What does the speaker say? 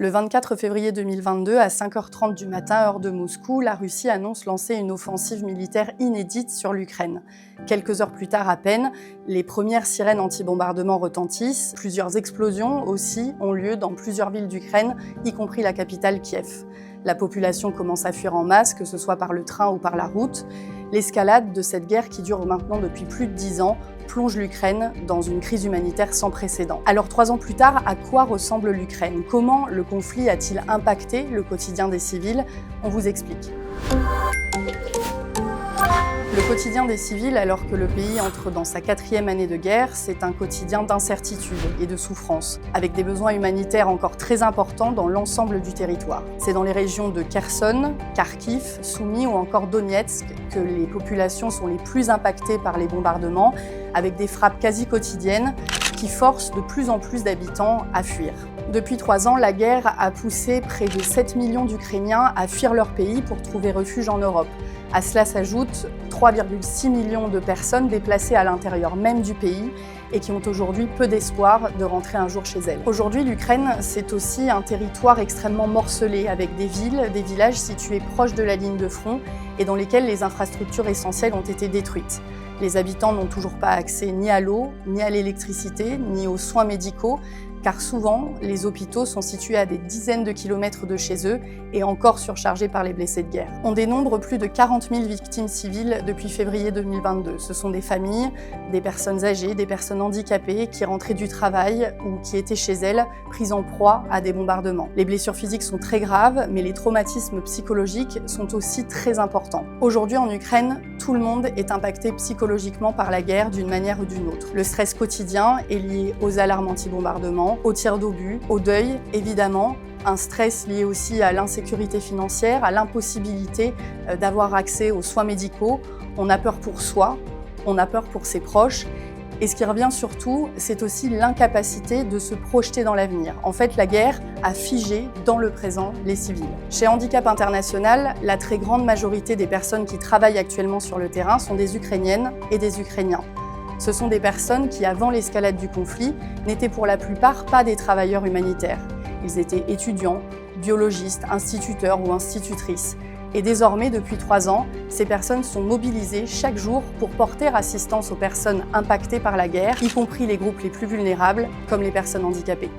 Le 24 février 2022, à 5h30 du matin, heure de Moscou, la Russie annonce lancer une offensive militaire inédite sur l'Ukraine. Quelques heures plus tard à peine, les premières sirènes anti-bombardement retentissent. Plusieurs explosions aussi ont lieu dans plusieurs villes d'Ukraine, y compris la capitale Kiev. La population commence à fuir en masse, que ce soit par le train ou par la route. L'escalade de cette guerre qui dure maintenant depuis plus de 10 ans plonge l'Ukraine dans une crise humanitaire sans précédent. Alors 3 ans plus tard, à quoi ressemble l'Ukraine? Comment le conflit a-t-il impacté le quotidien des civils? On vous explique. Le quotidien des civils, alors que le pays entre dans sa 4e année de guerre, c'est un quotidien d'incertitude et de souffrance, avec des besoins humanitaires encore très importants dans l'ensemble du territoire. C'est dans les régions de Kherson, Kharkiv, Soumy ou encore Donetsk que les populations sont les plus impactées par les bombardements, avec des frappes quasi quotidiennes qui forcent de plus en plus d'habitants à fuir. Depuis 3 ans, la guerre a poussé près de 7 millions d'Ukrainiens à fuir leur pays pour trouver refuge en Europe. À cela s'ajoutent 3,6 millions de personnes déplacées à l'intérieur même du pays et qui ont aujourd'hui peu d'espoir de rentrer un jour chez elles. Aujourd'hui, l'Ukraine, c'est aussi un territoire extrêmement morcelé, avec des villes, des villages situés proches de la ligne de front et dans lesquels les infrastructures essentielles ont été détruites. Les habitants n'ont toujours pas accès ni à l'eau, ni à l'électricité, ni aux soins médicaux, car souvent, les hôpitaux sont situés à des dizaines de kilomètres de chez eux et encore surchargés par les blessés de guerre. On dénombre plus de 40 000 victimes civiles depuis février 2022. Ce sont des familles, des personnes âgées, des personnes handicapées qui rentraient du travail ou qui étaient chez elles, prises en proie à des bombardements. Les blessures physiques sont très graves, mais les traumatismes psychologiques sont aussi très importants. Aujourd'hui, en Ukraine, tout le monde est impacté psychologiquement par la guerre d'une manière ou d'une autre. Le stress quotidien est lié aux alarmes anti-bombardement, aux tirs d'obus, au deuil, évidemment, un stress lié aussi à l'insécurité financière, à l'impossibilité d'avoir accès aux soins médicaux. On a peur pour soi, on a peur pour ses proches. Et ce qui revient surtout, c'est aussi l'incapacité de se projeter dans l'avenir. En fait, la guerre a figé dans le présent les civils. Chez Handicap International, la très grande majorité des personnes qui travaillent actuellement sur le terrain sont des Ukrainiennes et des Ukrainiens. Ce sont des personnes qui, avant l'escalade du conflit, n'étaient pour la plupart pas des travailleurs humanitaires. Ils étaient étudiants, biologistes, instituteurs ou institutrices. Et désormais, depuis 3 ans, ces personnes sont mobilisées chaque jour pour porter assistance aux personnes impactées par la guerre, y compris les groupes les plus vulnérables, comme les personnes handicapées.